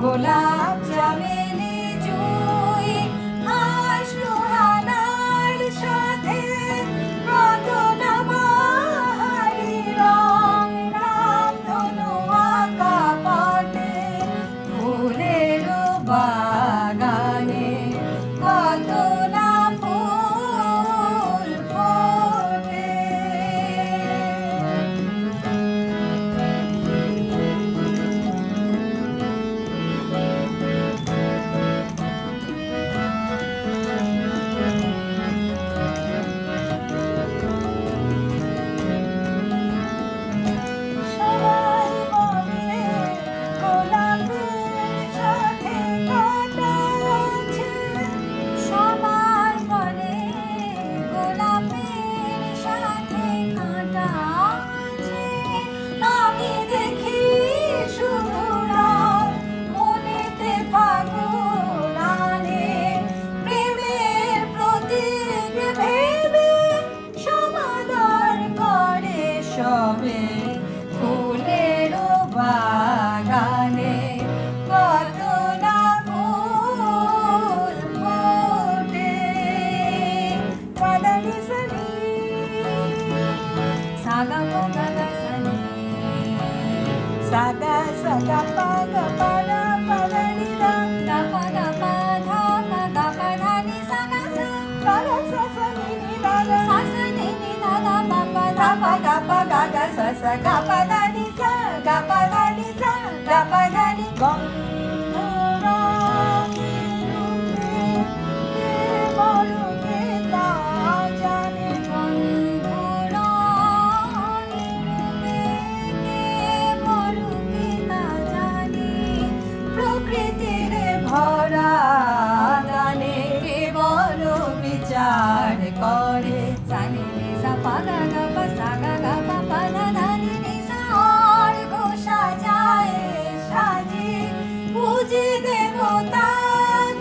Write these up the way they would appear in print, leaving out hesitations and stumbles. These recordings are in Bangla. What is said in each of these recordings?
গোলাপ চামেলি জুঁই হাঁস লোহানার সাথে কত না বাহারি রং রামধনু আঁকা পটে ফুলের বাগানে কত না ফুল ফোটে। সবে ফুলের বাগানে কত না ফুল ফোটে। পাদানি সানি সাগা পাগা সানি সাগা সাগা পাগা পাগা পাদানি দা দা পাগা পাধা পাগা পাধানি সাগা সা পাগা সা সানি নি দা দা সা সানি নি দা দা পাপা দা পাগা পাগা গা সা সা গা পাদানি সা গা পাদানি সা গা পাদানি গম বিচার করে সানি নি সা পা গা গা পা সা গা গা পা পা ধা ধা নি নি সা और ঘোষা যায় সাজি পূজে দেবতা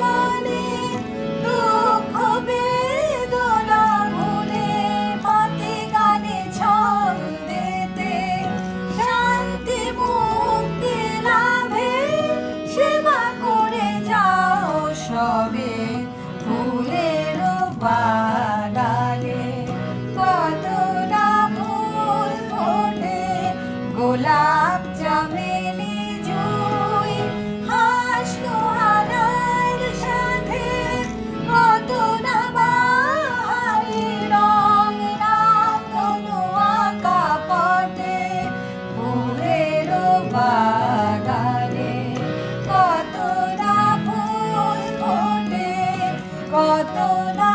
গানে দুঃখ বেদনা ভুলে পাতে গানে ছন্দেতে শান্তি মুক্তি লাভে সেবা করে যাও সবে ফুলের বাগানে কত না ফুল ফোটে। গোলাপ চামেলি জুঁই হাঁস লোহানার সাথে কত না বাহারি রং রামধনু আঁকা পটে ফুলের বাগানে কত না ফুল ফোটে কত না